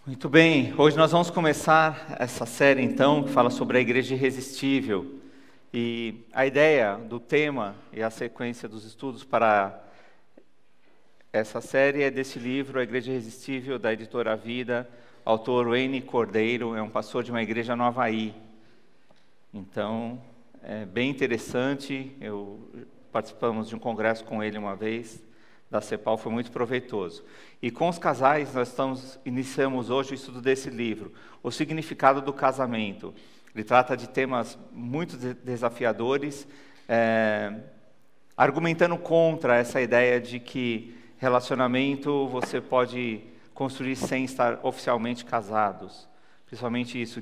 Muito bem, hoje nós vamos começar essa série então, que fala sobre a Igreja Irresistível. E a ideia do tema e a sequência dos estudos para essa série é desse livro, A Igreja Irresistível, da editora Vida, autor Wayne Cordeiro, é um pastor de uma igreja no Havaí. Então, é bem interessante, participamos de um congresso com ele uma vez, da CEPAL, foi muito proveitoso. E com os casais, nós iniciamos hoje o estudo desse livro, O Significado do Casamento. Ele trata de temas muito desafiadores, argumentando contra essa ideia de que relacionamento você pode construir sem estar oficialmente casados. Principalmente isso,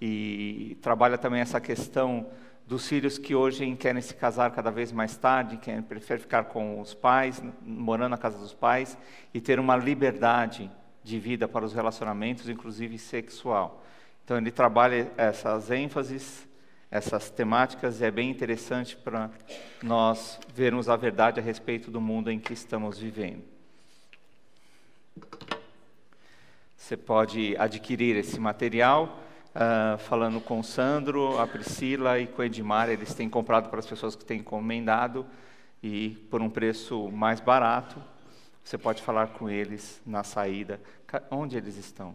e trabalha também essa questão dos filhos que hoje querem se casar cada vez mais tarde, que preferem ficar com os pais, morando na casa dos pais, e ter uma liberdade de vida para os relacionamentos, inclusive sexual. Então ele trabalha essas ênfases, essas temáticas, e é bem interessante para nós vermos a verdade a respeito do mundo em que estamos vivendo. Você pode adquirir esse material falando com o Sandro, a Priscila e com o Edmar. Eles têm comprado para as pessoas que têm encomendado e por um preço mais barato. Você pode falar com eles na saída. Onde eles estão?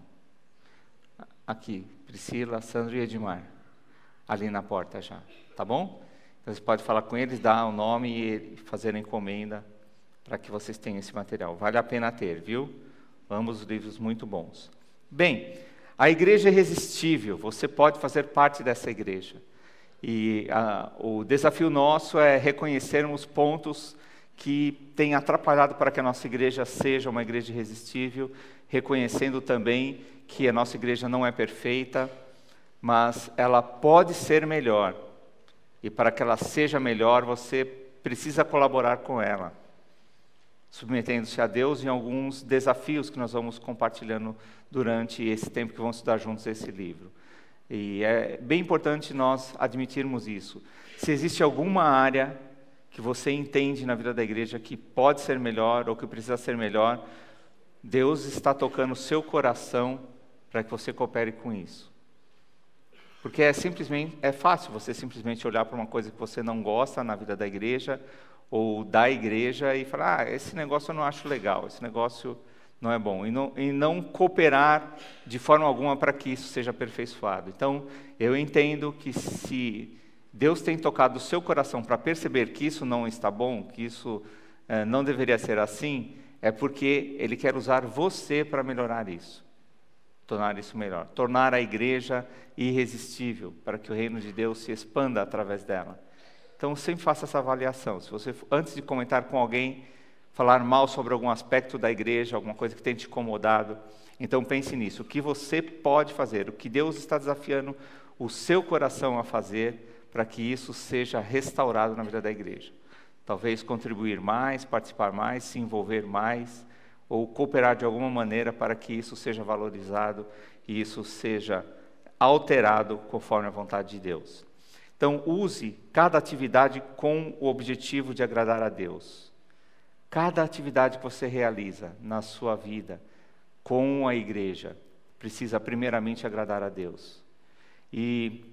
Aqui, Priscila, Sandro e Edmar. Ali na porta já, tá bom? Então você pode falar com eles, dar o nome e fazer a encomenda para que vocês tenham esse material. Vale a pena ter, viu? Ambos os livros muito bons. Bem, a Igreja Irresistível, você pode fazer parte dessa igreja. E o desafio nosso é reconhecermos pontos que têm atrapalhado para que a nossa igreja seja uma igreja irresistível, reconhecendo também que a nossa igreja não é perfeita, mas ela pode ser melhor. E para que ela seja melhor, você precisa colaborar com ela, submetendo-se a Deus em alguns desafios que nós vamos compartilhando durante esse tempo que vamos estudar juntos esse livro. E é bem importante nós admitirmos isso. Se existe alguma área que você entende na vida da igreja que pode ser melhor ou que precisa ser melhor, Deus está tocando o seu coração para que você coopere com isso. Porque é fácil você simplesmente olhar para uma coisa que você não gosta na vida da igreja ou da igreja e falar, esse negócio eu não acho legal, esse negócio não é bom, e não cooperar de forma alguma para que isso seja aperfeiçoado. Então, eu entendo que se Deus tem tocado o seu coração para perceber que isso não está bom, que isso não deveria ser assim, é porque Ele quer usar você para melhorar isso, tornar isso melhor, tornar a igreja irresistível, para que o reino de Deus se expanda através dela. Então, sempre faça essa avaliação. Se você, antes de comentar com alguém, falar mal sobre algum aspecto da igreja, alguma coisa que tenha te incomodado, então pense nisso. O que você pode fazer, o que Deus está desafiando o seu coração a fazer, para que isso seja restaurado na vida da igreja. Talvez contribuir mais, participar mais, se envolver mais, ou cooperar de alguma maneira para que isso seja valorizado e isso seja alterado conforme a vontade de Deus. Então, use cada atividade com o objetivo de agradar a Deus. Cada atividade que você realiza na sua vida com a igreja precisa primeiramente agradar a Deus. E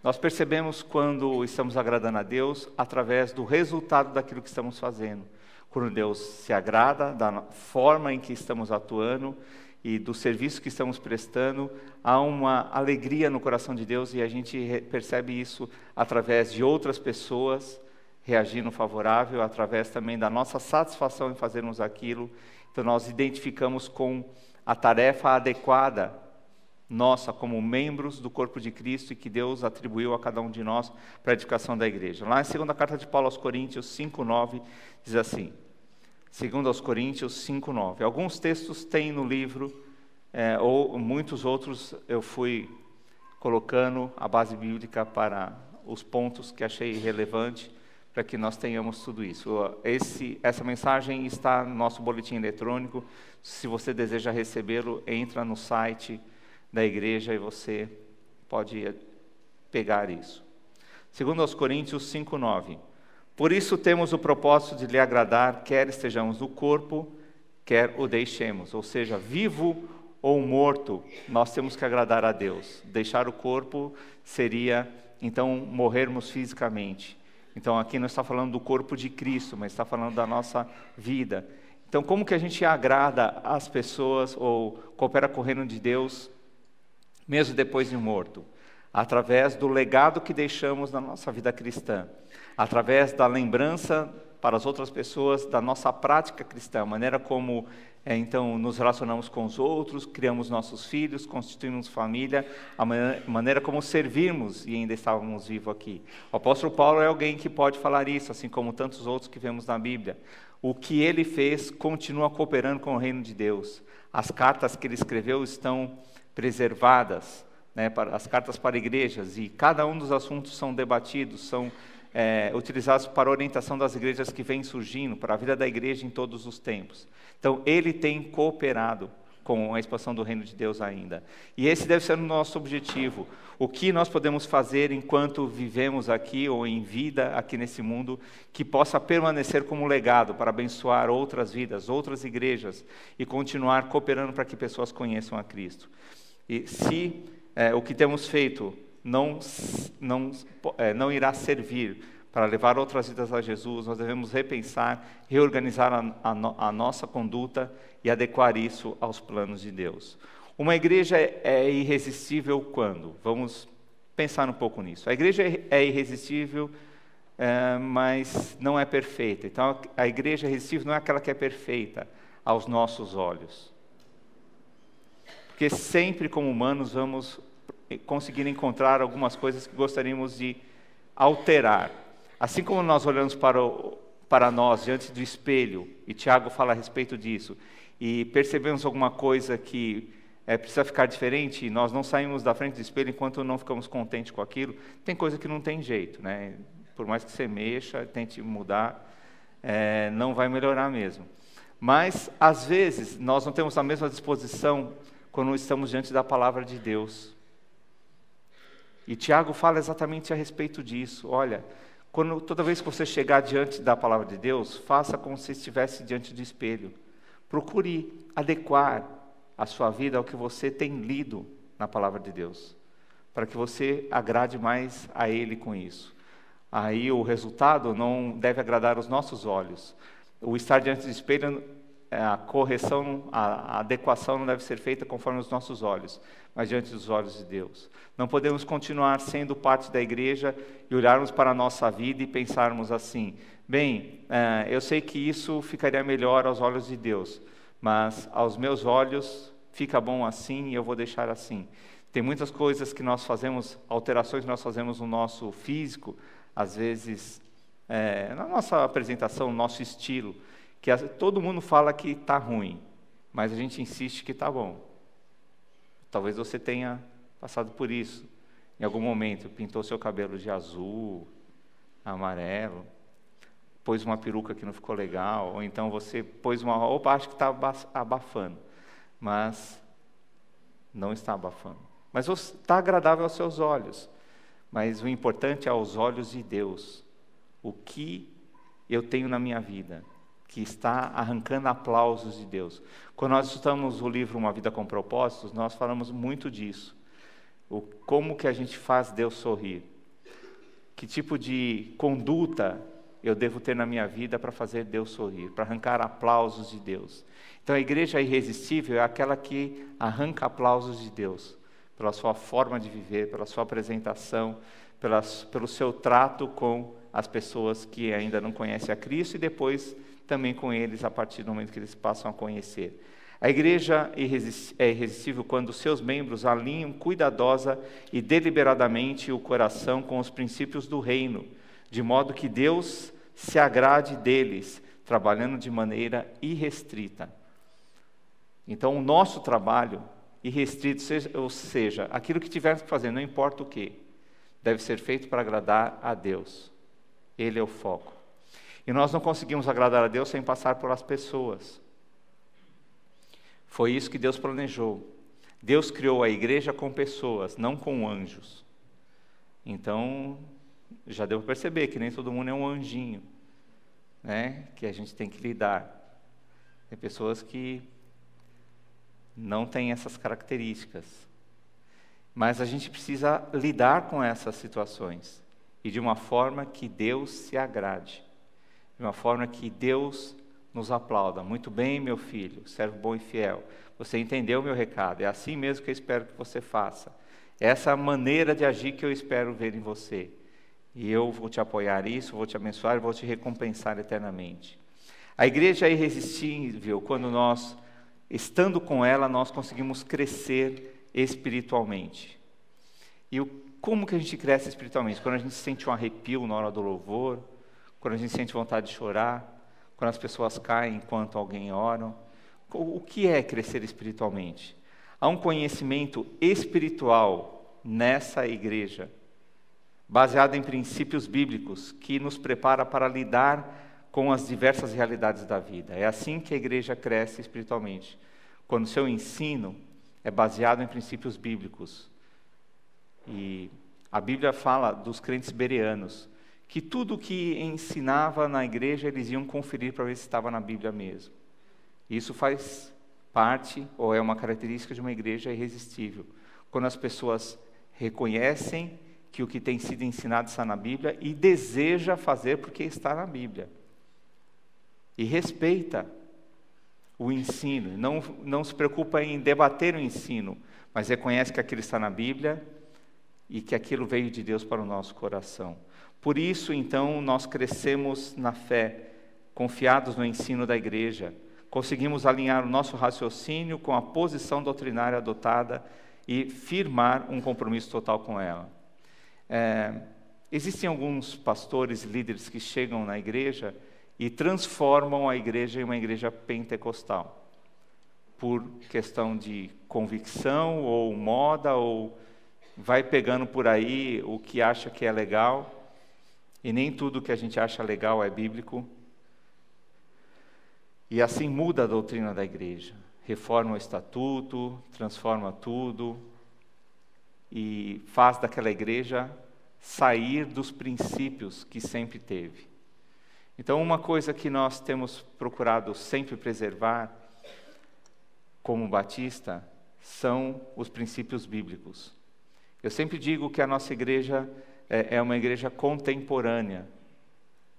nós percebemos quando estamos agradando a Deus através do resultado daquilo que estamos fazendo. Quando Deus se agrada da forma em que estamos atuando e do serviço que estamos prestando, há uma alegria no coração de Deus e a gente percebe isso através de outras pessoas reagindo favorável, através também da nossa satisfação em fazermos aquilo. Então nós identificamos com a tarefa adequada nossa como membros do corpo de Cristo e que Deus atribuiu a cada um de nós para a edificação da igreja. Lá na segunda carta de Paulo aos Coríntios 5:9 diz assim, 2 Coríntios 5:9. Alguns textos tem no livro, ou muitos outros eu fui colocando a base bíblica para os pontos que achei relevante para que nós tenhamos tudo isso. Essa mensagem está no nosso boletim eletrônico. Se você deseja recebê-lo, entra no site da igreja e você pode pegar isso. 2 Coríntios 5:9. Por isso temos o propósito de lhe agradar, quer estejamos no corpo, quer o deixemos. Ou seja, vivo ou morto, nós temos que agradar a Deus. Deixar o corpo seria, então, morrermos fisicamente. Então, aqui não está falando do corpo de Cristo, mas está falando da nossa vida. Então, como que a gente agrada as pessoas ou coopera com o reino de Deus, mesmo depois de morto? Através do legado que deixamos na nossa vida cristã. Através da lembrança para as outras pessoas da nossa prática cristã, a maneira como então nos relacionamos com os outros, criamos nossos filhos, constituímos família, a maneira como servirmos e ainda estávamos vivos aqui. O apóstolo Paulo é alguém que pode falar isso, assim como tantos outros que vemos na Bíblia. O que ele fez continua cooperando com o reino de Deus. As cartas que ele escreveu estão preservadas, né, as cartas para igrejas, e cada um dos assuntos são debatidos, são utilizados para a orientação das igrejas que vêm surgindo, para a vida da igreja em todos os tempos. Então, ele tem cooperado com a expansão do reino de Deus ainda. E esse deve ser o nosso objetivo. O que nós podemos fazer enquanto vivemos aqui, ou em vida aqui nesse mundo, que possa permanecer como legado para abençoar outras vidas, outras igrejas, e continuar cooperando para que pessoas conheçam a Cristo. E se o que temos feito não irá servir para levar outras vidas a Jesus, nós devemos repensar, reorganizar a nossa conduta e adequar isso aos planos de Deus. Uma igreja é irresistível quando? Vamos pensar um pouco nisso. A igreja é irresistível, mas não é perfeita. Então, a igreja irresistível não é aquela que é perfeita aos nossos olhos. Porque sempre, como humanos, vamos conseguir encontrar algumas coisas que gostaríamos de alterar. Assim como nós olhamos para nós diante do espelho, e Tiago fala a respeito disso, e percebemos alguma coisa que precisa ficar diferente, nós não saímos da frente do espelho enquanto não ficamos contentes com aquilo. Tem coisa que não tem jeito, né? Por mais que você mexa, tente mudar, não vai melhorar mesmo. Mas, às vezes, nós não temos a mesma disposição quando estamos diante da palavra de Deus. E Tiago fala exatamente a respeito disso. Olha, toda vez que você chegar diante da palavra de Deus, faça como se estivesse diante do espelho. Procure adequar a sua vida ao que você tem lido na palavra de Deus, para que você agrade mais a Ele com isso. Aí o resultado não deve agradar os nossos olhos. O estar diante do espelho, a correção, a adequação não deve ser feita conforme os nossos olhos, mas diante dos olhos de Deus. Não podemos continuar sendo parte da igreja e olharmos para a nossa vida e pensarmos assim: bem, eu sei que isso ficaria melhor aos olhos de Deus, mas aos meus olhos fica bom assim e eu vou deixar assim. Tem muitas coisas que nós fazemos, alterações que nós fazemos no nosso físico, às vezes na nossa apresentação, no nosso estilo, que todo mundo fala que está ruim, mas a gente insiste que está bom. Talvez você tenha passado por isso. Em algum momento, pintou seu cabelo de azul, amarelo, pôs uma peruca que não ficou legal, ou então você pôs uma roupa, acho que está abafando, mas não está abafando. Mas está agradável aos seus olhos, mas o importante é aos olhos de Deus. O que eu tenho na minha vida que está arrancando aplausos de Deus. Quando nós estudamos o livro Uma Vida com Propósitos, nós falamos muito disso. Como que a gente faz Deus sorrir? Que tipo de conduta eu devo ter na minha vida para fazer Deus sorrir, para arrancar aplausos de Deus? Então a igreja irresistível é aquela que arranca aplausos de Deus, pela sua forma de viver, pela sua apresentação, pelo seu trato com as pessoas que ainda não conhecem a Cristo e depois também com eles a partir do momento que eles passam a conhecer. A igreja é irresistível quando seus membros alinham cuidadosa e deliberadamente o coração com os princípios do reino, de modo que Deus se agrade deles, trabalhando de maneira irrestrita. Então, o nosso trabalho irrestrito, ou seja, aquilo que tivermos que fazer, não importa o que, deve ser feito para agradar a Deus. Ele é o foco. E nós não conseguimos agradar a Deus sem passar pelas pessoas. Foi isso que Deus planejou. Deus criou a igreja com pessoas, não com anjos. Então, já deu para perceber que nem todo mundo é um anjinho, né? Que a gente tem que lidar. Tem pessoas que não tem essas características. Mas a gente precisa lidar com essas situações, e de uma forma que Deus se agrade, de uma forma que Deus nos aplauda. Muito bem, meu filho, servo bom e fiel, você entendeu o meu recado, é assim mesmo que eu espero que você faça. Essa maneira de agir que eu espero ver em você. E eu vou te apoiar nisso, vou te abençoar e vou te recompensar eternamente. A igreja é irresistível quando nós, estando com ela, nós conseguimos crescer espiritualmente. E como que a gente cresce espiritualmente? Quando a gente sente um arrepio na hora do louvor, quando a gente sente vontade de chorar, quando as pessoas caem enquanto alguém ora. O que é crescer espiritualmente? Há um conhecimento espiritual nessa igreja, baseado em princípios bíblicos, que nos prepara para lidar com as diversas realidades da vida. É assim que a igreja cresce espiritualmente, quando o seu ensino é baseado em princípios bíblicos. E a Bíblia fala dos crentes bereanos, que tudo o que ensinava na igreja, eles iam conferir para ver se estava na Bíblia mesmo. Isso faz parte, ou é uma característica de uma igreja irresistível. Quando as pessoas reconhecem que o que tem sido ensinado está na Bíblia e deseja fazer porque está na Bíblia. E respeita o ensino, não se preocupa em debater o ensino, mas reconhece que aquilo está na Bíblia e que aquilo veio de Deus para o nosso coração. Por isso, então, nós crescemos na fé, confiados no ensino da igreja, conseguimos alinhar o nosso raciocínio com a posição doutrinária adotada e firmar um compromisso total com ela. Existem alguns pastores, líderes que chegam na igreja e transformam a igreja em uma igreja pentecostal, por questão de convicção ou moda, ou vai pegando por aí o que acha que é legal, e nem tudo que a gente acha legal é bíblico. E assim muda a doutrina da igreja, reforma o estatuto, transforma tudo, e faz daquela igreja sair dos princípios que sempre teve. Então, uma coisa que nós temos procurado sempre preservar, como batista, são os princípios bíblicos. Eu sempre digo que a nossa igreja é uma igreja contemporânea,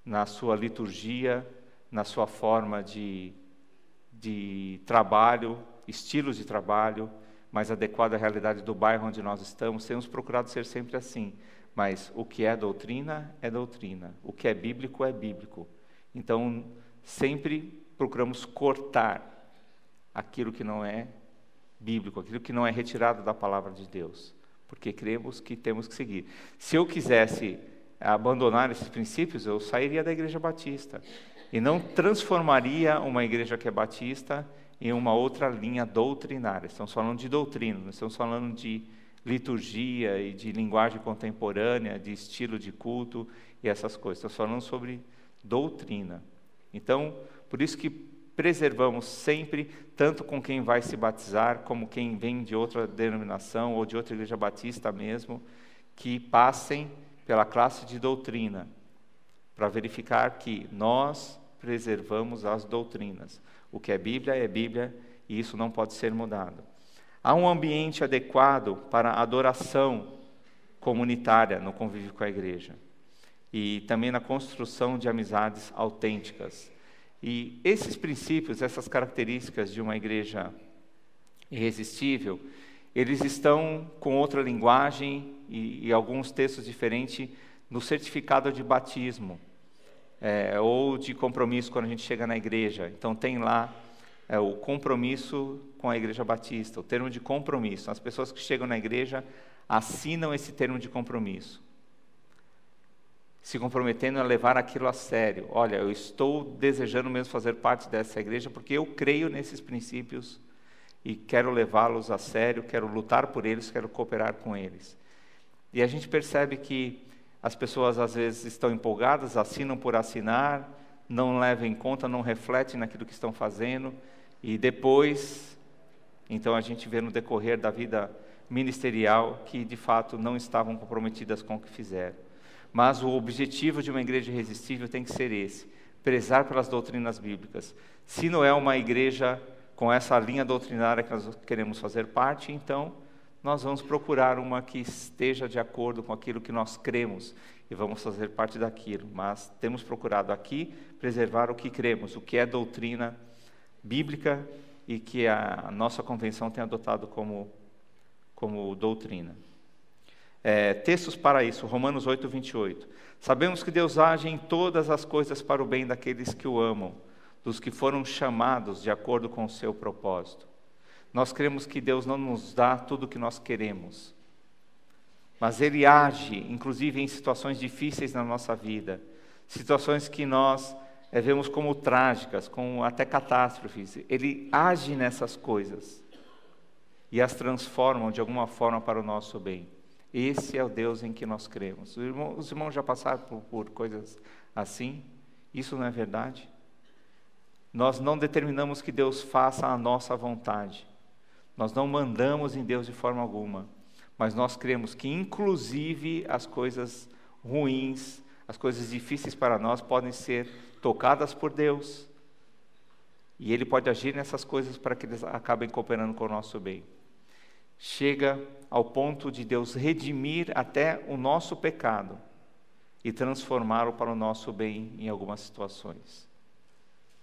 na sua liturgia, na sua forma de trabalho, estilos de trabalho, mais adequado à realidade do bairro onde nós estamos. Temos procurado ser sempre assim, mas o que é doutrina, o que é bíblico. Então, sempre procuramos cortar aquilo que não é bíblico, aquilo que não é retirado da palavra de Deus, porque cremos que temos que seguir. Se eu quisesse abandonar esses princípios, eu sairia da igreja batista, e não transformaria uma igreja que é batista em uma outra linha doutrinária. Estamos falando de doutrina, não estamos falando de liturgia e de linguagem contemporânea, de estilo de culto e essas coisas. Estamos falando sobre doutrina. Então, por isso que preservamos sempre, tanto com quem vai se batizar, como quem vem de outra denominação ou de outra igreja batista mesmo, que passem pela classe de doutrina, para verificar que nós preservamos as doutrinas. O que é Bíblia, e isso não pode ser mudado. Há um ambiente adequado para a adoração comunitária no convívio com a igreja, e também na construção de amizades autênticas. E esses princípios, essas características de uma igreja irresistível, eles estão com outra linguagem e alguns textos diferentes no certificado de batismo, ou de compromisso quando a gente chega na igreja. Então tem lá o compromisso com a igreja batista, o termo de compromisso. As pessoas que chegam na igreja assinam esse termo de compromisso, se comprometendo a levar aquilo a sério. Olha, eu estou desejando mesmo fazer parte dessa igreja porque eu creio nesses princípios e quero levá-los a sério, quero lutar por eles, quero cooperar com eles. E a gente percebe que as pessoas às vezes estão empolgadas, assinam por assinar, não levam em conta, não refletem naquilo que estão fazendo, e depois, então a gente vê no decorrer da vida ministerial que de fato não estavam comprometidas com o que fizeram. Mas o objetivo de uma igreja irresistível tem que ser esse: prezar pelas doutrinas bíblicas. Se não é uma igreja com essa linha doutrinária que nós queremos fazer parte, então nós vamos procurar uma que esteja de acordo com aquilo que nós cremos e vamos fazer parte daquilo. Mas temos procurado aqui preservar o que cremos, o que é doutrina bíblica e que a nossa convenção tem adotado como doutrina. Textos para isso, Romanos 8, 28. Sabemos que Deus age em todas as coisas para o bem daqueles que o amam, dos que foram chamados de acordo com o seu propósito. Nós cremos que Deus não nos dá tudo o que nós queremos, mas Ele age, inclusive em situações difíceis na nossa vida, situações que nós vemos como trágicas, como até catástrofes. Ele age nessas coisas e as transformam de alguma forma para o nosso bem. Esse é o Deus em que nós cremos. Os irmãos já passaram por coisas assim? Isso não é verdade? Nós não determinamos que Deus faça a nossa vontade. Nós não mandamos em Deus de forma alguma. Mas nós cremos que, inclusive, as coisas ruins, as coisas difíceis para nós podem ser tocadas por Deus. E Ele pode agir nessas coisas para que eles acabem cooperando com o nosso bem. Chega ao ponto de Deus redimir até o nosso pecado e transformá-lo para o nosso bem em algumas situações.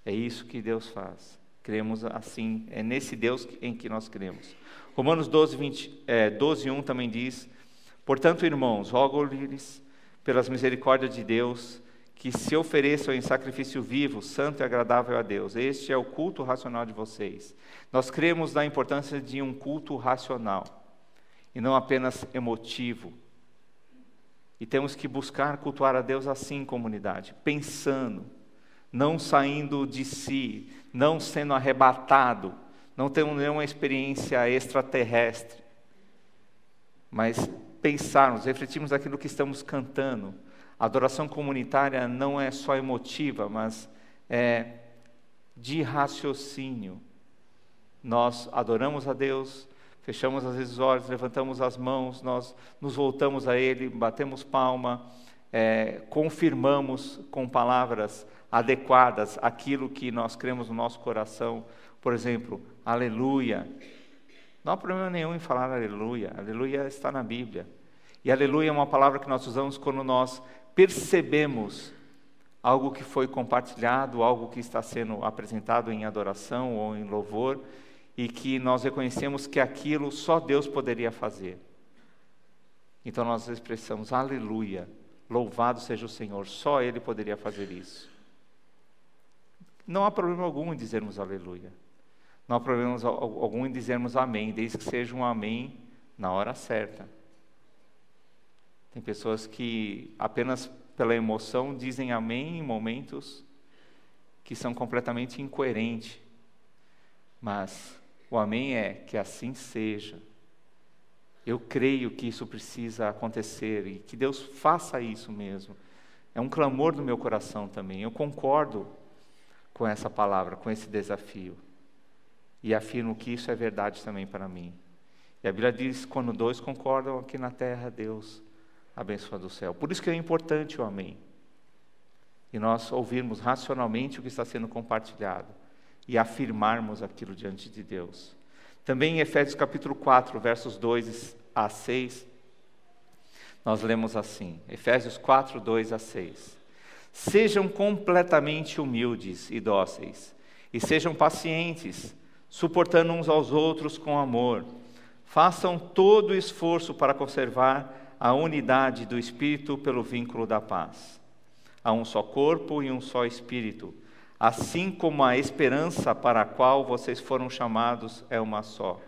É isso que Deus faz. Cremos assim, é nesse Deus em que nós cremos. Romanos 12, 1 também diz: portanto, irmãos, rogo-lhes pelas misericórdias de Deus, que se ofereçam em sacrifício vivo, santo e agradável a Deus. Este é o culto racional de vocês. Nós cremos na importância de um culto racional, e não apenas emotivo. E temos que buscar cultuar a Deus assim, comunidade, pensando, não saindo de si, não sendo arrebatado, não tendo nenhuma experiência extraterrestre, mas pensarmos, refletirmos aquilo que estamos cantando. A adoração comunitária não é só emotiva, mas é de raciocínio. Nós adoramos a Deus, fechamos às vezes os olhos, levantamos as mãos, nós nos voltamos a Ele, batemos palma, confirmamos com palavras adequadas aquilo que nós cremos no nosso coração. Por exemplo, aleluia. Não há problema nenhum em falar aleluia. Aleluia está na Bíblia. E aleluia é uma palavra que nós usamos quando nós percebemos algo que foi compartilhado, algo que está sendo apresentado em adoração ou em louvor, e que nós reconhecemos que aquilo só Deus poderia fazer. Então nós expressamos aleluia, louvado seja o Senhor, só Ele poderia fazer isso. Não há problema algum em dizermos aleluia. Não há problema algum em dizermos amém, desde que seja um amém na hora certa. Tem pessoas que apenas pela emoção dizem amém em momentos que são completamente incoerentes. Mas o amém é que assim seja. Eu creio que isso precisa acontecer e que Deus faça isso mesmo. É um clamor do meu coração também. Eu concordo com essa palavra, com esse desafio. E afirmo que isso é verdade também para mim. E a Bíblia diz, quando dois concordam aqui na terra, Deus abençoa do céu. Por isso que é importante o amém. E nós ouvirmos racionalmente o que está sendo compartilhado e afirmarmos aquilo diante de Deus. Também em Efésios capítulo 4, versos 2 a 6, nós lemos assim, Efésios 4, 2 a 6. Sejam completamente humildes e dóceis, e sejam pacientes, suportando uns aos outros com amor. Façam todo o esforço para conservar a unidade do Espírito pelo vínculo da paz. Há um só corpo e um só Espírito, assim como a esperança para a qual vocês foram chamados é uma só.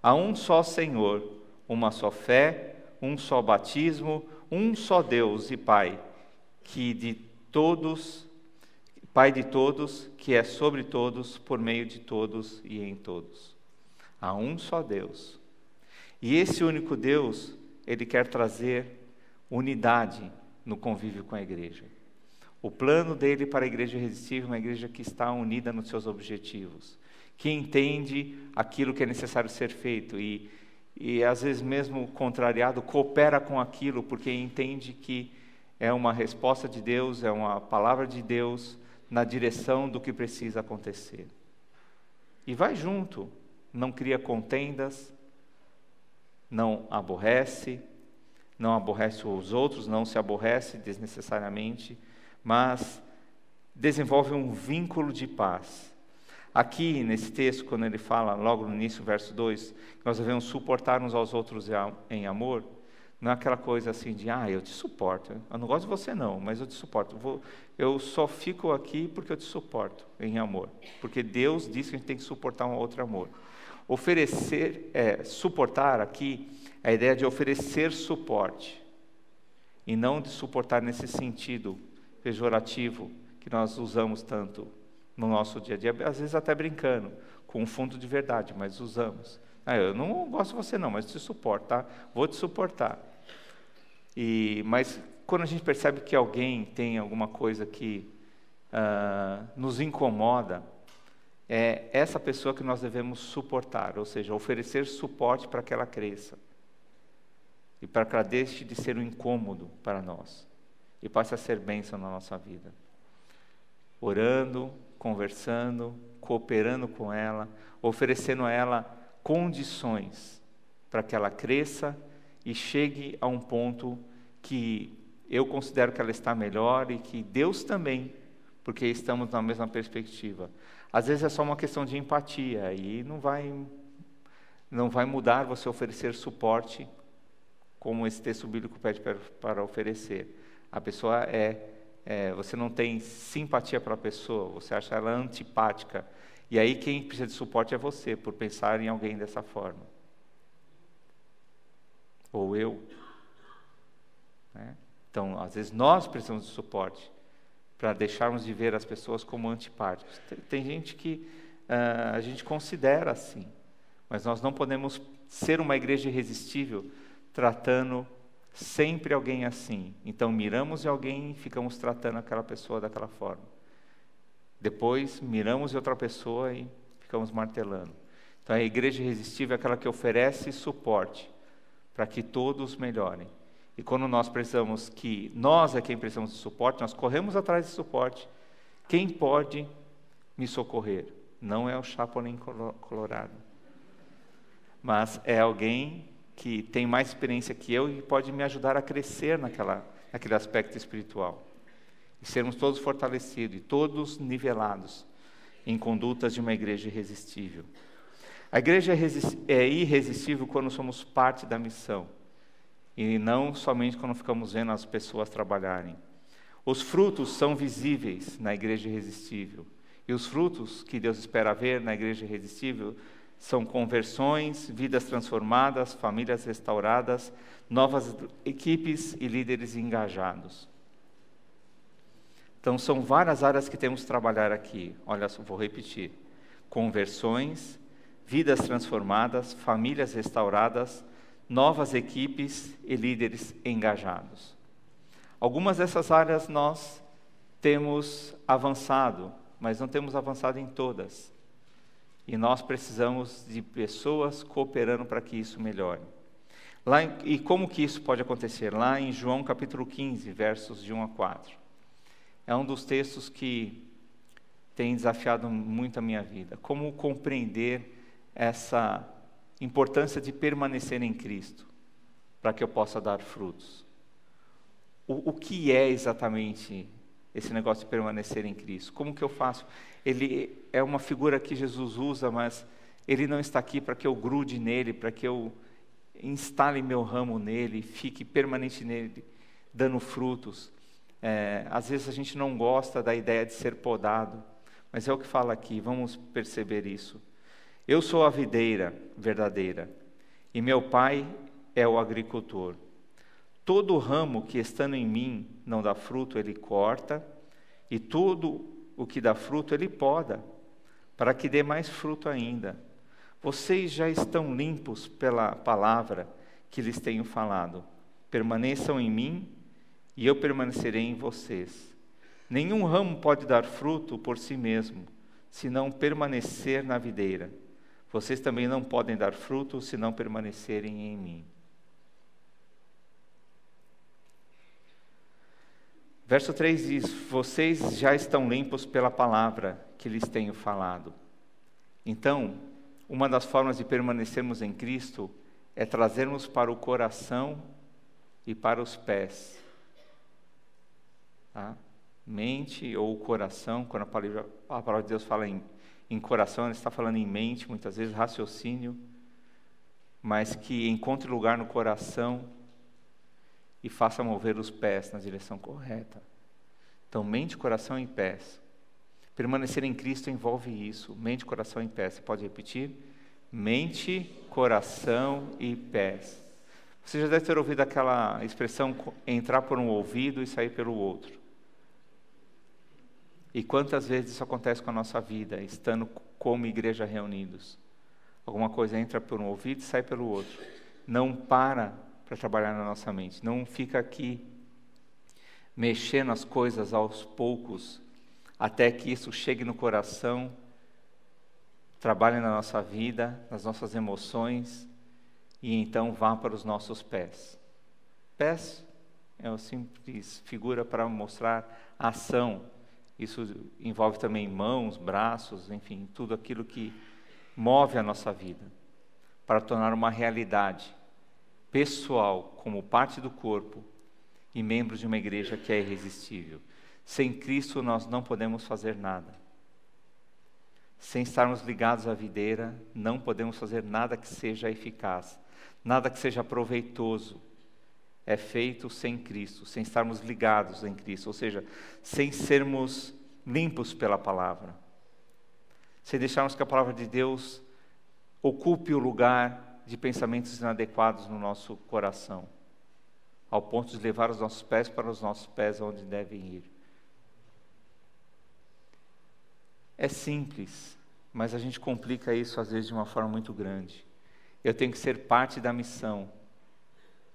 Há um só Senhor, uma só fé, um só batismo, um só Deus e Pai, Pai de todos, que é sobre todos, por meio de todos e em todos. Há um só Deus. E esse único Deus, Ele quer trazer unidade no convívio com a igreja. O plano dele para a igreja irresistível é uma igreja que está unida nos seus objetivos, que entende aquilo que é necessário ser feito e às vezes mesmo contrariado, coopera com aquilo, porque entende que é uma resposta de Deus, é uma palavra de Deus na direção do que precisa acontecer. e vai junto. Não cria contendas, não aborrece os outros, não se aborrece desnecessariamente, mas desenvolve um vínculo de paz. Aqui, nesse texto, quando ele fala, logo no início, verso 2, nós devemos suportar uns aos outros em amor, não é aquela coisa assim de, eu te suporto, eu não gosto de você não, mas eu te suporto, eu só fico aqui porque eu te suporto em amor, porque Deus diz que a gente tem que suportar um outro amor. Suportar aqui, é a ideia de oferecer suporte, e não de suportar nesse sentido pejorativo que nós usamos tanto no nosso dia a dia, às vezes até brincando, com um fundo de verdade, mas usamos. Eu não gosto de você não, mas te suporto, tá? Vou te suportar. Mas quando a gente percebe que alguém tem alguma coisa que nos incomoda, é essa pessoa que nós devemos suportar, ou seja, oferecer suporte para que ela cresça. E para que ela deixe de ser um incômodo para nós. E passe a ser bênção na nossa vida. Orando, conversando, cooperando com ela, oferecendo a ela condições para que ela cresça e chegue a um ponto que eu considero que ela está melhor e que Deus também, porque estamos na mesma perspectiva. Às vezes é só uma questão de empatia e não vai mudar você oferecer suporte como esse texto bíblico pede para oferecer. A pessoa você não tem simpatia para a pessoa, você acha ela antipática. E aí quem precisa de suporte é você, por pensar em alguém dessa forma. Ou eu. Então, às vezes nós precisamos de suporte, para deixarmos de ver as pessoas como antipáticas. Tem gente que a gente considera assim, mas nós não podemos ser uma igreja irresistível, tratando sempre alguém assim. Então, miramos em alguém e ficamos tratando aquela pessoa daquela forma. Depois, miramos em outra pessoa e ficamos martelando. Então, a igreja irresistível é aquela que oferece suporte para que todos melhorem. E quando nós precisamos nós é quem precisamos de suporte, nós corremos atrás de suporte. Quem pode me socorrer? Não é o Chapolin Colorado, mas é alguém que tem mais experiência que eu e pode me ajudar a crescer naquele aspecto espiritual. E sermos todos fortalecidos e todos nivelados em condutas de uma igreja irresistível. A igreja é irresistível quando somos parte da missão, e não somente quando ficamos vendo as pessoas trabalharem. Os frutos são visíveis na igreja irresistível, e os frutos que Deus espera ver na igreja irresistível são conversões, vidas transformadas, famílias restauradas, novas equipes e líderes engajados. Então, são várias áreas que temos que trabalhar aqui. Olha só, vou repetir. Conversões, vidas transformadas, famílias restauradas, novas equipes e líderes engajados. Algumas dessas áreas nós temos avançado, mas não temos avançado em todas. E nós precisamos de pessoas cooperando para que isso melhore. E como que isso pode acontecer? Lá em João capítulo 15, versos de 1 a 4. É um dos textos que tem desafiado muito a minha vida. Como compreender essa importância de permanecer em Cristo, para que eu possa dar frutos. O que é exatamente esse negócio de permanecer em Cristo? Como que eu faço? Ele é uma figura que Jesus usa, mas Ele não está aqui para que eu grude nele, para que eu instale meu ramo nele, fique permanente nele, dando frutos. Às vezes a gente não gosta da ideia de ser podado, mas é o que fala aqui, vamos perceber isso. Eu sou a videira verdadeira, e meu Pai é o agricultor. Todo ramo que estando em mim não dá fruto, Ele corta, e tudo o que dá fruto, Ele poda, para que dê mais fruto ainda. Vocês já estão limpos pela palavra que lhes tenho falado. Permaneçam em mim, e eu permanecerei em vocês. Nenhum ramo pode dar fruto por si mesmo, se não permanecer na videira. Vocês também não podem dar fruto, se não permanecerem em mim. Verso 3 diz: vocês já estão limpos pela palavra que lhes tenho falado. Então, uma das formas de permanecermos em Cristo é trazermos para o coração e para os pés. Tá? Mente ou coração, quando a palavra de Deus fala em coração, ele está falando em mente, muitas vezes raciocínio, mas que encontre lugar no coração e faça mover os pés na direção correta. Então, mente, coração e pés. Permanecer em Cristo envolve isso, mente, coração e pés. Você pode repetir? Mente, coração e pés. Você já deve ter ouvido aquela expressão, entrar por um ouvido e sair pelo outro. E quantas vezes isso acontece com a nossa vida, estando como igreja reunidos? Alguma coisa entra por um ouvido e sai pelo outro. Não para trabalhar na nossa mente. Não fica aqui mexendo as coisas aos poucos, até que isso chegue no coração, trabalhe na nossa vida, nas nossas emoções, e então vá para os nossos pés. Pés é uma simples figura para mostrar a ação. Isso envolve também mãos, braços, enfim, tudo aquilo que move a nossa vida, para tornar uma realidade pessoal, como parte do corpo, e membros de uma igreja que é irresistível. Sem Cristo nós não podemos fazer nada. Sem estarmos ligados à videira, não podemos fazer nada que seja eficaz, nada que seja proveitoso. É feito sem Cristo, sem estarmos ligados em Cristo, ou seja, sem sermos limpos pela palavra. Sem deixarmos que a palavra de Deus ocupe o lugar de pensamentos inadequados no nosso coração, ao ponto de levar os nossos pés para os nossos pés onde devem ir. É simples, mas a gente complica isso às vezes de uma forma muito grande. Eu tenho que ser parte da missão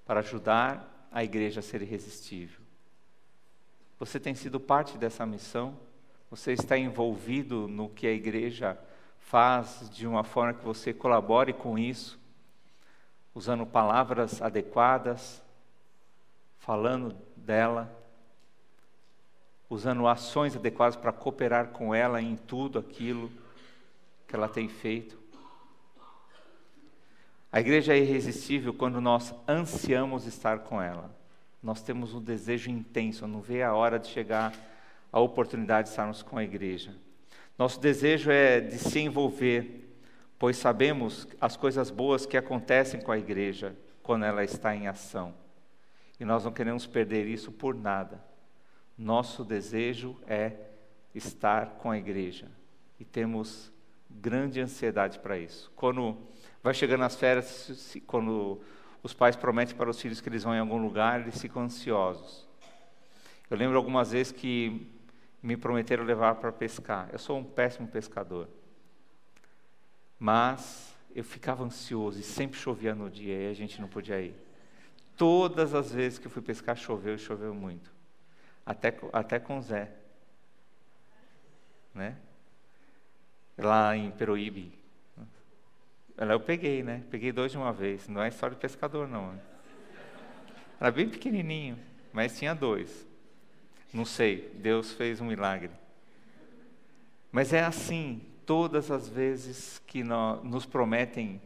para ajudar a igreja a ser irresistível. Você tem sido parte dessa missão? Você está envolvido no que a igreja faz de uma forma que você colabore com isso, usando palavras adequadas, falando dela, usando ações adequadas para cooperar com ela em tudo aquilo que ela tem feito. A igreja é irresistível quando nós ansiamos estar com ela. Nós temos um desejo intenso, não vê a hora de chegar a oportunidade de estarmos com a igreja. Nosso desejo é de se envolver, pois sabemos as coisas boas que acontecem com a igreja quando ela está em ação. E nós não queremos perder isso por nada. Nosso desejo é estar com a igreja. E temos grande ansiedade para isso. Quando vai chegando as férias, quando os pais prometem para os filhos que eles vão em algum lugar, eles ficam ansiosos. Eu lembro algumas vezes que me prometeram levar para pescar. Eu sou um péssimo pescador. Mas eu ficava ansioso e sempre chovia no dia e a gente não podia ir. Todas as vezes que eu fui pescar, choveu e choveu muito. Até com o Zé. Né? Lá em Peruíbe. Eu peguei, né? Peguei 2 de uma vez. Não é história de pescador, não. Era bem pequenininho, mas tinha 2. Não sei, Deus fez um milagre. Mas é assim, todas as vezes que nos prometem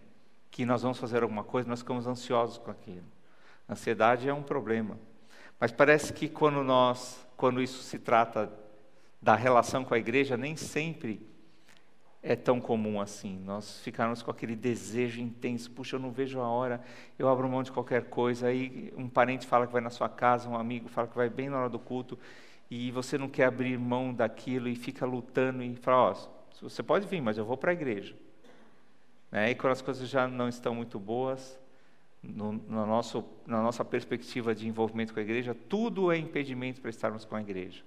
que nós vamos fazer alguma coisa, nós ficamos ansiosos com aquilo. A ansiedade é um problema. Mas parece que quando isso se trata da relação com a igreja, nem sempre é tão comum assim. Nós ficarmos com aquele desejo intenso. Puxa, eu não vejo a hora, eu abro mão de qualquer coisa. Aí um parente fala que vai na sua casa, um amigo fala que vai bem na hora do culto, e você não quer abrir mão daquilo e fica lutando e fala, você pode vir, mas eu vou para a igreja. E quando as coisas já não estão muito boas, na nossa perspectiva de envolvimento com a igreja, tudo é impedimento para estarmos com a igreja.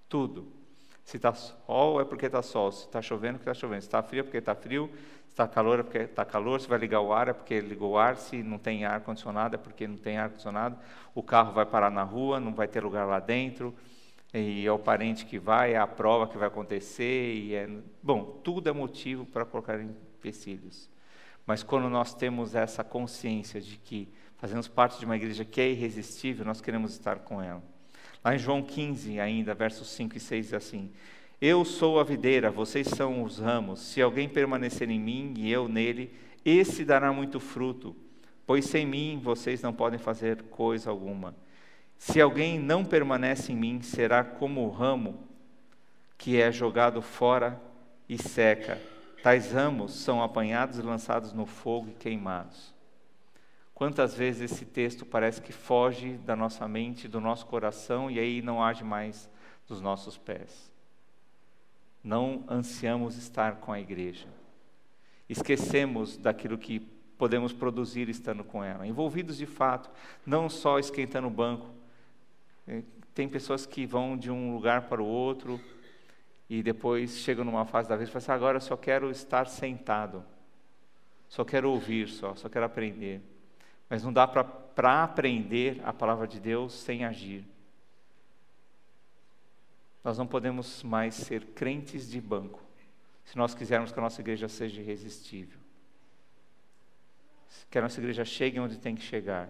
Tudo. Se está sol, é porque está sol. Se está chovendo, é porque está chovendo. Se está frio, é porque está frio. Se está calor, é porque está calor. Se vai ligar o ar, é porque ligou o ar. Se não tem ar-condicionado, é porque não tem ar-condicionado. O carro vai parar na rua, não vai ter lugar lá dentro. E é o parente que vai, é a prova que vai acontecer. Bom, tudo é motivo para colocar empecilhos. Mas quando nós temos essa consciência de que fazemos parte de uma igreja que é irresistível, nós queremos estar com ela. Lá em João 15, ainda, versos 5 e 6, diz assim: Eu sou a videira, vocês são os ramos. Se alguém permanecer em mim e eu nele, esse dará muito fruto, pois sem mim vocês não podem fazer coisa alguma. Se alguém não permanece em mim, será como o ramo que é jogado fora e seca. Tais ramos são apanhados e lançados no fogo e queimados. Quantas vezes esse texto parece que foge da nossa mente, do nosso coração, e aí não age mais dos nossos pés. Não ansiamos estar com a igreja. Esquecemos daquilo que podemos produzir estando com ela. Envolvidos de fato, não só esquentando o banco. Tem pessoas que vão de um lugar para o outro e depois chegam numa fase da vida e falam assim, agora eu só quero estar sentado. Só quero ouvir, só quero aprender. Mas não dá para aprender a palavra de Deus sem agir. Nós não podemos mais ser crentes de banco, se nós quisermos que a nossa igreja seja irresistível. Que a nossa igreja chegue onde tem que chegar.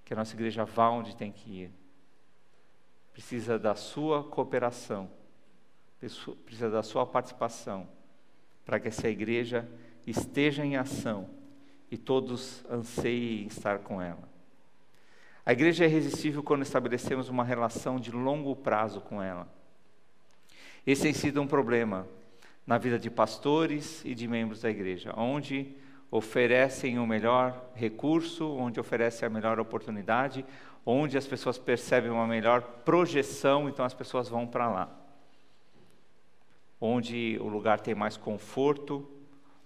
Que a nossa igreja vá onde tem que ir. Precisa da sua cooperação, precisa da sua participação, para que essa igreja esteja em ação e todos anseiem estar com ela. A igreja é irresistível quando estabelecemos uma relação de longo prazo com ela. Esse tem sido um problema na vida de pastores e de membros da igreja, onde oferecem o melhor recurso, onde oferecem a melhor oportunidade, onde as pessoas percebem uma melhor projeção, então as pessoas vão para lá. Onde o lugar tem mais conforto,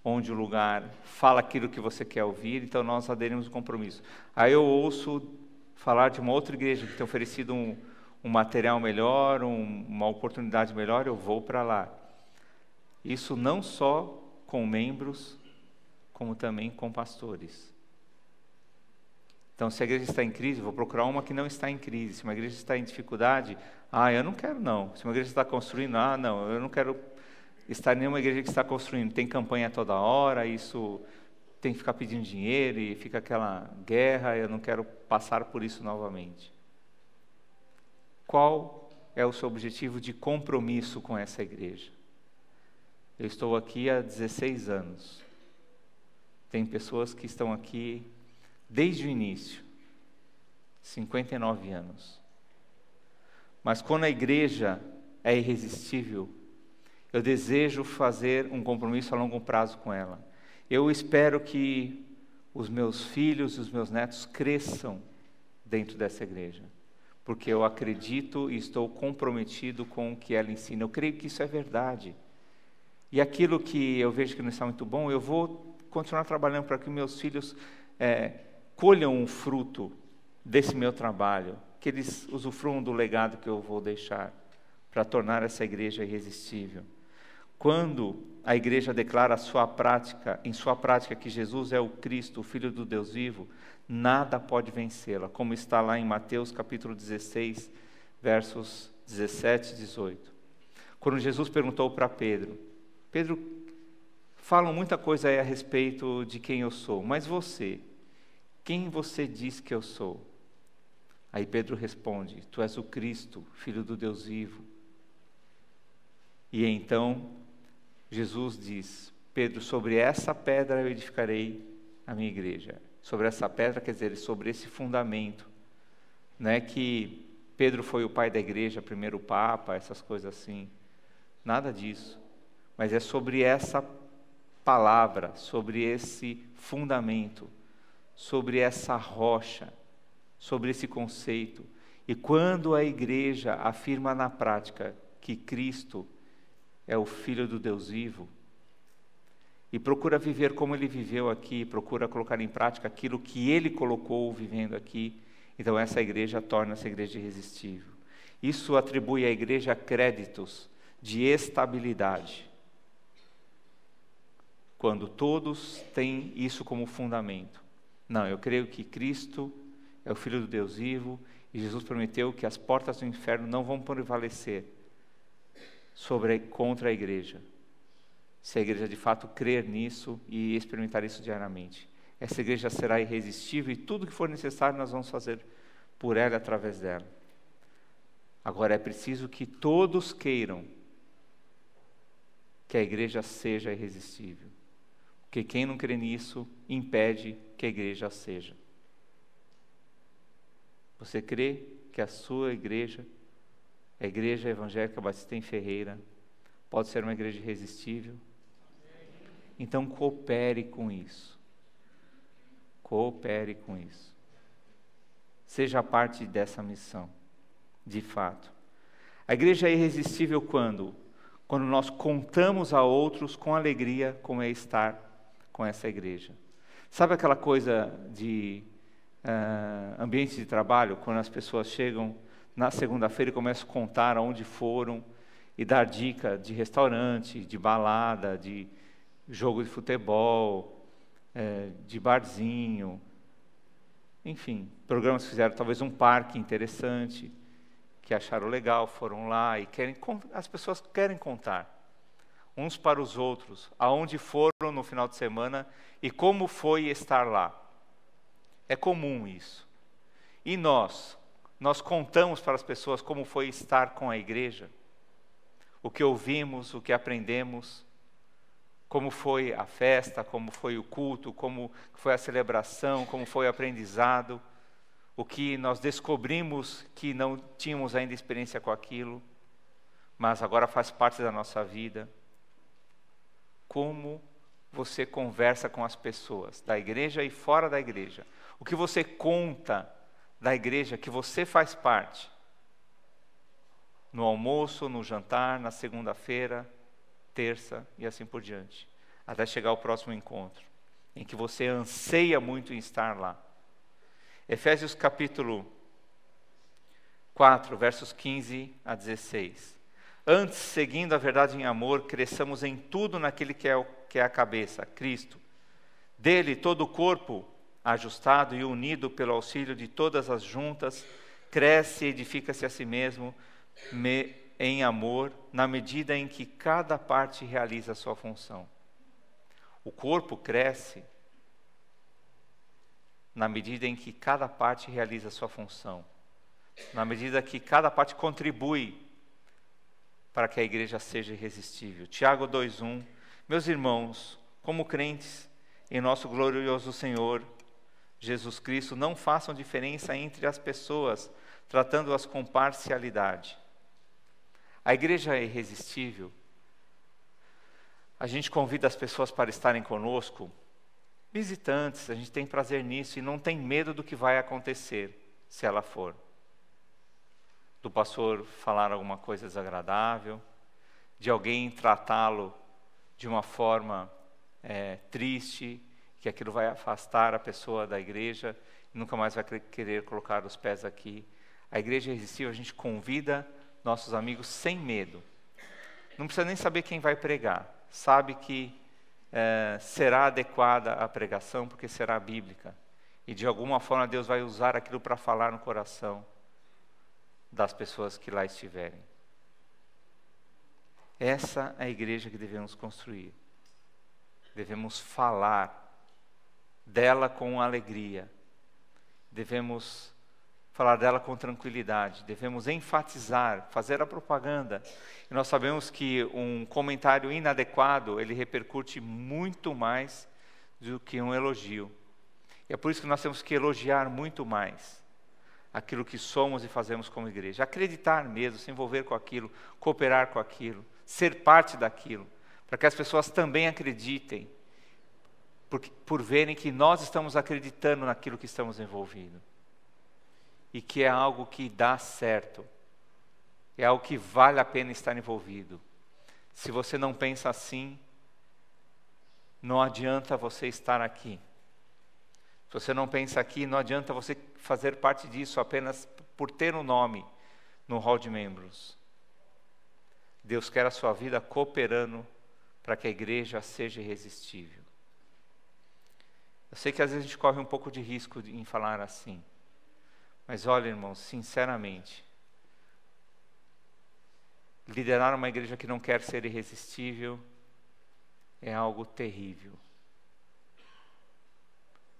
onde o lugar fala aquilo que você quer ouvir, então nós aderimos ao compromisso. Aí eu ouço falar de uma outra igreja que tem oferecido um material melhor, uma oportunidade melhor, eu vou para lá. Isso não só com membros, como também com pastores. Então, se a igreja está em crise, eu vou procurar uma que não está em crise. Se uma igreja está em dificuldade, eu não quero não. Se uma igreja está construindo, não, eu não quero estar em nenhuma igreja que está construindo. Tem campanha toda hora, isso tem que ficar pedindo dinheiro e fica aquela guerra, eu não quero passar por isso novamente. Qual é o seu objetivo de compromisso com essa igreja? Eu estou aqui há 16 anos. Tem pessoas que estão aqui desde o início, 59 anos. Mas quando a igreja é irresistível, eu desejo fazer um compromisso a longo prazo com ela. Eu espero que os meus filhos e os meus netos cresçam dentro dessa igreja, porque eu acredito e estou comprometido com o que ela ensina. Eu creio que isso é verdade. E aquilo que eu vejo que não está muito bom, eu vou continuar trabalhando para que meus filhos colham um fruto desse meu trabalho, que eles usufruam do legado que eu vou deixar para tornar essa igreja irresistível. Quando a igreja declara em sua prática que Jesus é o Cristo, o Filho do Deus vivo, nada pode vencê-la, como está lá em Mateus capítulo 16, versos 17 e 18. Quando Jesus perguntou para Pedro, falam muita coisa aí a respeito de quem eu sou, mas você, quem você diz que eu sou? Aí Pedro responde, tu és o Cristo, Filho do Deus vivo. E então Jesus diz, Pedro, sobre essa pedra eu edificarei a minha igreja. Sobre essa pedra, quer dizer, sobre esse fundamento. Não é que Pedro foi o pai da igreja, primeiro papa, essas coisas assim. Nada disso. Mas é sobre essa palavra, sobre esse fundamento, sobre essa rocha, sobre esse conceito. E quando a igreja afirma na prática que Cristo é o Filho do Deus vivo, e procura viver como Ele viveu aqui, procura colocar em prática aquilo que Ele colocou vivendo aqui, então essa igreja torna-se igreja irresistível. Isso atribui à igreja créditos de estabilidade, quando todos têm isso como fundamento. Não, eu creio que Cristo é o Filho do Deus vivo, e Jesus prometeu que as portas do inferno não vão prevalecer contra a igreja, se a igreja de fato crer nisso e experimentar isso diariamente. Essa igreja será irresistível e tudo que for necessário nós vamos fazer por ela e através dela. Agora é preciso que todos queiram que a igreja seja irresistível. Porque quem não crê nisso, impede que a igreja seja. Você crê que a sua igreja, a Igreja Evangélica Batista em Ferreira, pode ser uma igreja irresistível? Então coopere com isso. Coopere com isso. Seja parte dessa missão, de fato. A igreja é irresistível quando nós contamos a outros com alegria como é estar com essa igreja. Sabe aquela coisa de ambiente de trabalho, quando as pessoas chegam na segunda-feira e começam a contar aonde foram e dar dica de restaurante, de balada, de jogo de futebol, de barzinho, enfim, programas que fizeram talvez um parque interessante, que acharam legal, foram lá e as pessoas querem contar uns para os outros aonde foram no final de semana e como foi estar lá. É comum isso. E nós contamos para as pessoas como foi estar com a igreja, o que ouvimos, o que aprendemos, como foi a festa, como foi o culto, como foi a celebração, como foi o aprendizado, o que nós descobrimos que não tínhamos ainda experiência com aquilo, mas agora faz parte da nossa vida. Como você conversa com as pessoas, da igreja e fora da igreja. O que você conta da igreja que você faz parte. No almoço, no jantar, na segunda-feira, terça e assim por diante. Até chegar ao próximo encontro, em que você anseia muito em estar lá. Efésios capítulo 4, versos 15 a 16. Antes, seguindo a verdade em amor, cresçamos em tudo naquele que é a cabeça, Cristo. Dele, todo o corpo, ajustado e unido pelo auxílio de todas as juntas, cresce e edifica-se a si mesmo em amor, na medida em que cada parte realiza a sua função. O corpo cresce na medida em que cada parte realiza a sua função, na medida que cada parte contribui para que a igreja seja irresistível. Tiago 2:1. Meus irmãos, como crentes em nosso glorioso Senhor Jesus Cristo, não façam diferença entre as pessoas, tratando-as com parcialidade. A igreja é irresistível. A gente convida as pessoas para estarem conosco, visitantes, a gente tem prazer nisso e não tem medo do que vai acontecer, se ela for. Do pastor falar alguma coisa desagradável, de alguém tratá-lo de uma forma triste, que aquilo vai afastar a pessoa da igreja, e nunca mais vai querer colocar os pés aqui. A igreja irresistível, a gente convida nossos amigos sem medo. Não precisa nem saber quem vai pregar, sabe que será adequada a pregação, porque será bíblica. E de alguma forma Deus vai usar aquilo para falar no coração das pessoas que lá estiverem. Essa é a igreja que devemos construir. Devemos falar dela com alegria. Devemos falar dela com tranquilidade. Devemos enfatizar, fazer a propaganda. E nós sabemos que um comentário inadequado, ele repercute muito mais do que um elogio. E é por isso que nós temos que elogiar muito mais aquilo que somos e fazemos como igreja. Acreditar mesmo, se envolver com aquilo, cooperar com aquilo, ser parte daquilo, para que as pessoas também acreditem, por verem que nós estamos acreditando naquilo que estamos envolvidos. E que é algo que dá certo, é algo que vale a pena estar envolvido. Se você não pensa assim, não adianta você estar aqui. Se você não pensa aqui, não adianta você fazer parte disso apenas por ter um nome no hall de membros. Deus quer a sua vida cooperando para que a igreja seja irresistível. Eu sei que às vezes a gente corre um pouco de risco em falar assim. Mas olha, irmãos, sinceramente, liderar uma igreja que não quer ser irresistível é algo terrível.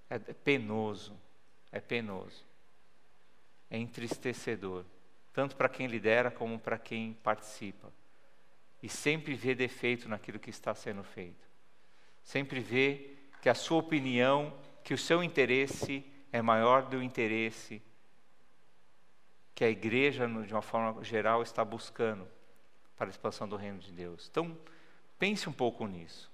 É penoso, é entristecedor, tanto para quem lidera como para quem participa. e sempre vê defeito naquilo que está sendo feito. Sempre vê que a sua opinião, que o seu interesse é maior do interesse que a igreja, de uma forma geral, está buscando para a expansão do reino de Deus. Então, pense um pouco nisso.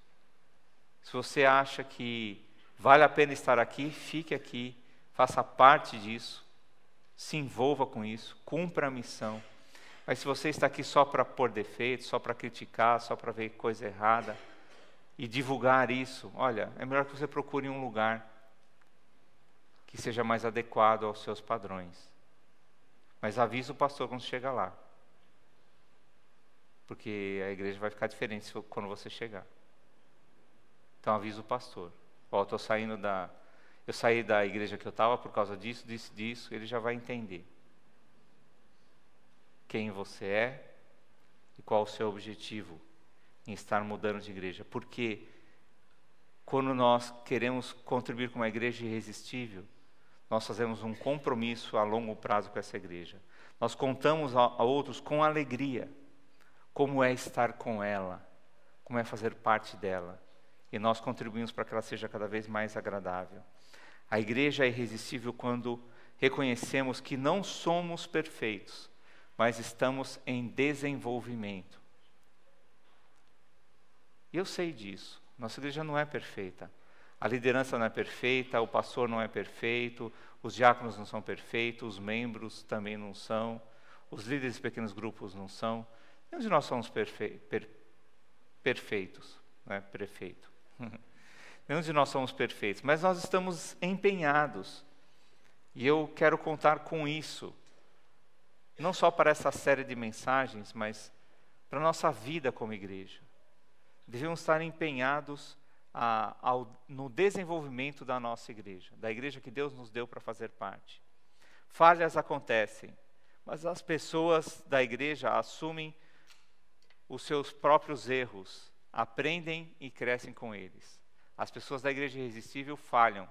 Se você acha que vale a pena estar aqui, fique aqui, faça parte disso, se envolva com isso, cumpra a missão. Mas se você está aqui só para pôr defeitos, só para criticar, só para ver coisa errada e divulgar isso, olha, é melhor que você procure um lugar que seja mais adequado aos seus padrões. Mas avisa o pastor quando chega lá, porque a igreja vai ficar diferente quando você chegar. Então avisa o pastor. Ó, eu saí da igreja que eu estava por causa disso, disso, ele já vai entender quem você é e qual o seu objetivo em estar mudando de igreja. Porque quando nós queremos contribuir com uma igreja irresistível, nós fazemos um compromisso a longo prazo com essa igreja. Nós contamos a outros com alegria como é estar com ela, como é fazer parte dela. E nós contribuímos para que ela seja cada vez mais agradável. A igreja é irresistível quando reconhecemos que não somos perfeitos, mas estamos em desenvolvimento. E eu sei disso. Nossa igreja não é perfeita. A liderança não é perfeita, o pastor não é perfeito, os diáconos não são perfeitos, os membros também não são, os líderes de pequenos grupos não são. Nenhum de nós somos perfeitos, né? Prefeito. Nenhum de nós somos perfeitos, mas nós estamos empenhados. E eu quero contar com isso, não só para essa série de mensagens, mas para a nossa vida como igreja. Devemos estar empenhados no desenvolvimento da nossa igreja, da igreja que Deus nos deu para fazer parte. Falhas acontecem, mas as pessoas da igreja assumem os seus próprios erros, aprendem e crescem com eles. As pessoas da igreja irresistível falham,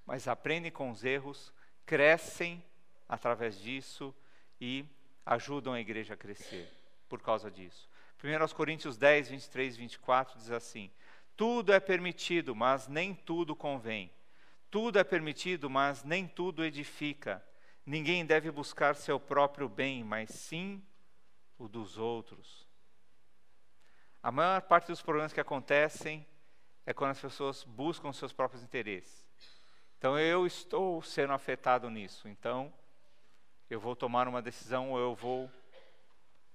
mas aprendem com os erros, crescem através disso e ajudam a igreja a crescer por causa disso. 1 Coríntios 10, 23 e 24 diz assim: tudo é permitido, mas nem tudo convém. Tudo é permitido, mas nem tudo edifica. Ninguém deve buscar seu próprio bem, mas sim o dos outros. A maior parte dos problemas que acontecem é quando as pessoas buscam seus próprios interesses. Então eu estou sendo afetado nisso. Então eu vou tomar uma decisão ou eu vou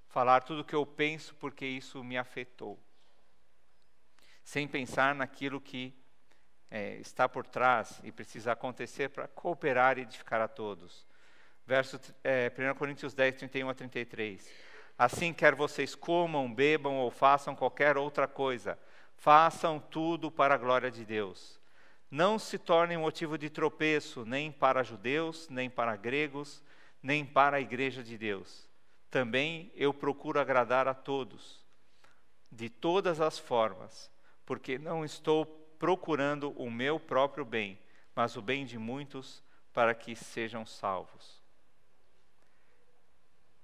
falar tudo o que eu penso porque isso me afetou. Sem pensar naquilo que está por trás e precisa acontecer para cooperar e edificar a todos. 1 Coríntios 10, 31 a 33. Assim, quer vocês comam, bebam ou façam qualquer outra coisa, façam tudo para a glória de Deus. Não se tornem motivo de tropeço, nem para judeus, nem para gregos, nem para a igreja de Deus. Também eu procuro agradar a todos, de todas as formas, porque não estou procurando o meu próprio bem, mas o bem de muitos para que sejam salvos.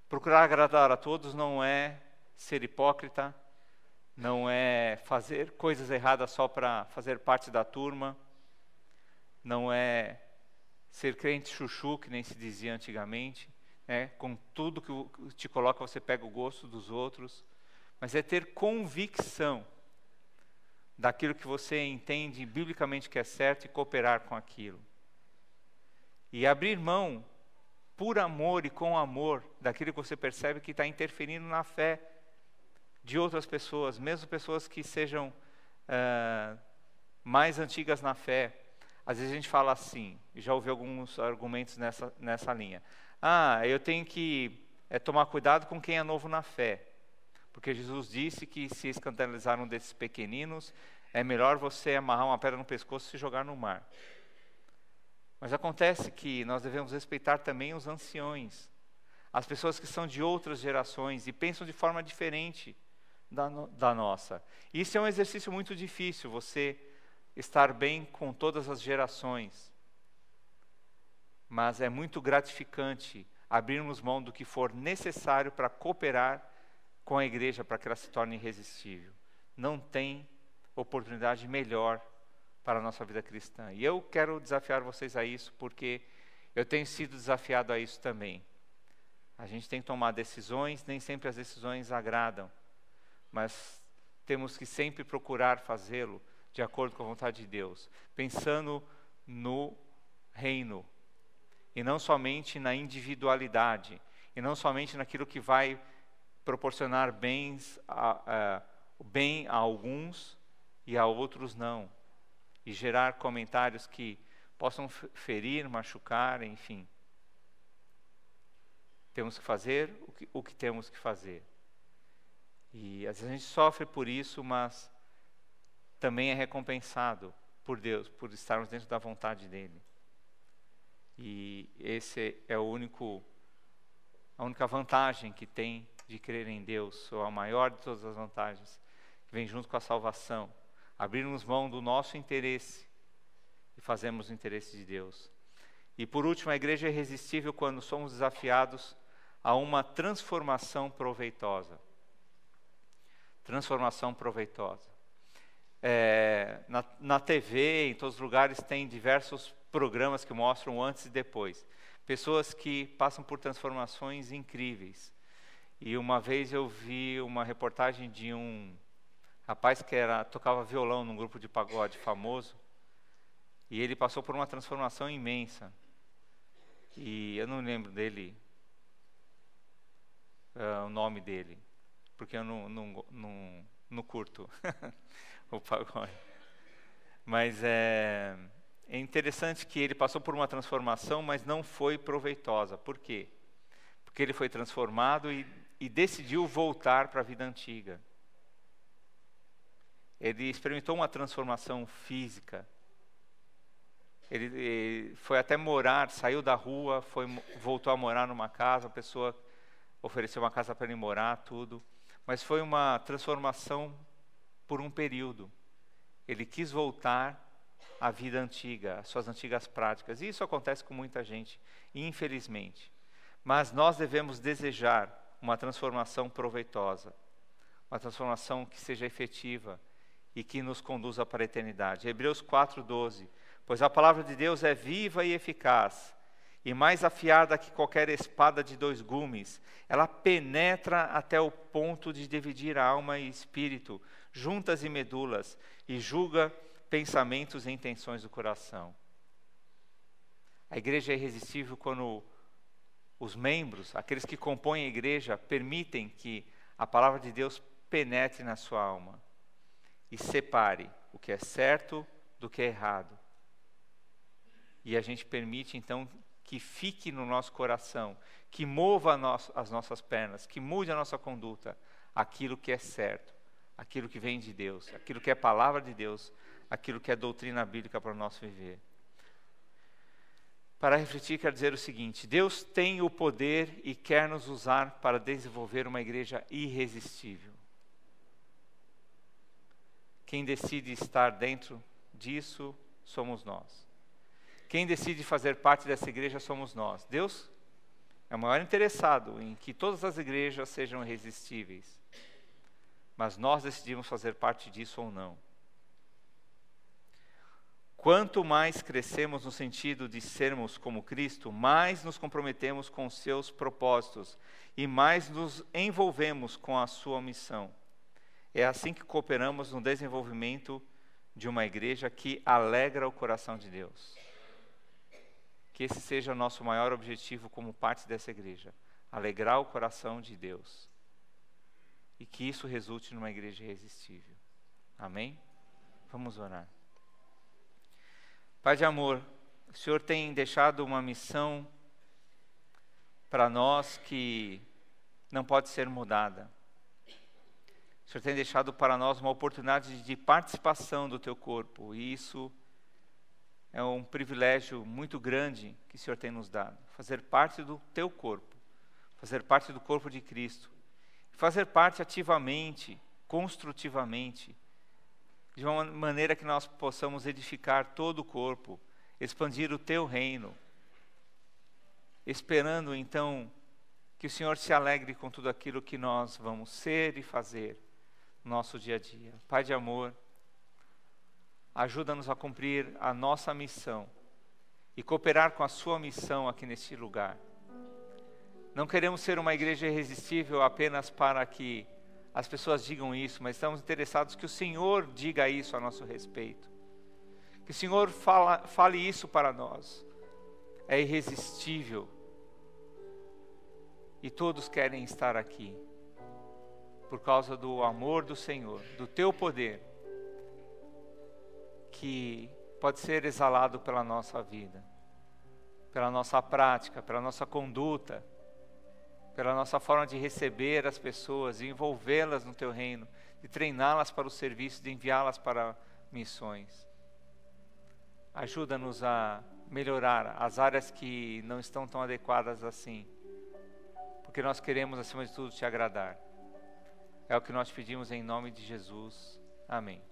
Procurar agradar a todos não é ser hipócrita, não é fazer coisas erradas só para fazer parte da turma, não é ser crente chuchu, que nem se dizia antigamente, né? Com tudo que te coloca você pega o gosto dos outros, mas é ter convicção daquilo que você entende biblicamente que é certo e cooperar com aquilo. E abrir mão, por amor e com amor, daquilo que você percebe que está interferindo na fé de outras pessoas, mesmo pessoas que sejam mais antigas na fé. Às vezes a gente fala assim, já ouvi alguns argumentos nessa linha. Eu tenho que tomar cuidado com quem é novo na fé. Porque Jesus disse que se escandalizar um desses pequeninos, é melhor você amarrar uma pedra no pescoço e se jogar no mar. Mas acontece que nós devemos respeitar também os anciões, as pessoas que são de outras gerações e pensam de forma diferente da nossa. Isso é um exercício muito difícil, você estar bem com todas as gerações. Mas é muito gratificante abrirmos mão do que for necessário para cooperar com a igreja para que ela se torne irresistível. Não tem oportunidade melhor para a nossa vida cristã. E eu quero desafiar vocês a isso, porque eu tenho sido desafiado a isso também. A gente tem que tomar decisões, nem sempre as decisões agradam, mas temos que sempre procurar fazê-lo de acordo com a vontade de Deus, pensando no reino, e não somente na individualidade, e não somente naquilo que vai proporcionar bem a alguns e a outros não, e gerar comentários que possam ferir, machucar, enfim. Temos que fazer o que temos que fazer. E às vezes a gente sofre por isso, mas também é recompensado por Deus, por estarmos dentro da vontade dEle. E esse é a única vantagem que tem de crer em Deus, ou a maior de todas as vantagens, que vem junto com a salvação. Abrirmos mão do nosso interesse e fazemos o interesse de Deus. E por último, a igreja é irresistível quando somos desafiados a uma transformação proveitosa. Transformação proveitosa. Na TV, em todos os lugares, tem diversos programas que mostram antes e depois. Pessoas que passam por transformações incríveis. E uma vez eu vi uma reportagem de um rapaz que tocava violão num grupo de pagode famoso, e ele passou por uma transformação imensa. E eu não lembro dele, o nome dele, porque eu não curto o pagode. Mas é interessante que ele passou por uma transformação, mas não foi proveitosa. Por quê? Porque ele foi transformado e decidiu voltar para a vida antiga. Ele experimentou uma transformação física. Ele foi até morar, saiu da rua, voltou a morar numa casa, a pessoa ofereceu uma casa para ele morar, tudo. Mas foi uma transformação por um período. Ele quis voltar à vida antiga, às suas antigas práticas. E isso acontece com muita gente, infelizmente. Mas nós devemos desejar uma transformação proveitosa, uma transformação que seja efetiva e que nos conduza para a eternidade. Hebreus 4:12. Pois a palavra de Deus é viva e eficaz, e mais afiada que qualquer espada de 2 gumes. Ela penetra até o ponto de dividir a alma e espírito, juntas e medulas, e julga pensamentos e intenções do coração. A igreja é irresistível quando os membros, aqueles que compõem a igreja, permitem que a palavra de Deus penetre na sua alma e separe o que é certo do que é errado. E a gente permite, então, que fique no nosso coração, que mova as nossas pernas, que mude a nossa conduta, aquilo que é certo, aquilo que vem de Deus, aquilo que é palavra de Deus, aquilo que é doutrina bíblica para o nosso viver. Para refletir, quero dizer o seguinte: Deus tem o poder e quer nos usar para desenvolver uma igreja irresistível. Quem decide estar dentro disso somos nós. Quem decide fazer parte dessa igreja somos nós. Deus é o maior interessado em que todas as igrejas sejam irresistíveis. Mas nós decidimos fazer parte disso ou não. Quanto mais crescemos no sentido de sermos como Cristo, mais nos comprometemos com os seus propósitos e mais nos envolvemos com a sua missão. É assim que cooperamos no desenvolvimento de uma igreja que alegra o coração de Deus. Que esse seja o nosso maior objetivo como parte dessa igreja, alegrar o coração de Deus. E que isso resulte numa igreja irresistível. Amém? Vamos orar. Pai de amor, o Senhor tem deixado uma missão para nós que não pode ser mudada. O Senhor tem deixado para nós uma oportunidade de participação do Teu corpo, e isso é um privilégio muito grande que o Senhor tem nos dado. Fazer parte do Teu corpo, fazer parte do corpo de Cristo, fazer parte ativamente, construtivamente, de uma maneira que nós possamos edificar todo o corpo, expandir o Teu reino, esperando então Que o Senhor se alegre com tudo aquilo que nós vamos ser e fazer no nosso dia a dia. Pai de amor, ajuda-nos a cumprir a nossa missão e cooperar com a sua missão aqui neste lugar. Não queremos ser uma igreja irresistível apenas para que as pessoas digam isso, mas estamos interessados que o Senhor diga isso a nosso respeito. Que o Senhor fale isso para nós. É irresistível. E todos querem estar aqui. Por causa do amor do Senhor, do teu poder, que pode ser exalado pela nossa vida, pela nossa prática, pela nossa conduta, pela nossa forma de receber as pessoas, de envolvê-las no teu reino, de treiná-las para o serviço, de enviá-las para missões. Ajuda-nos a melhorar as áreas que não estão tão adequadas assim, porque nós queremos, acima de tudo, te agradar. É o que nós pedimos em nome de Jesus. Amém.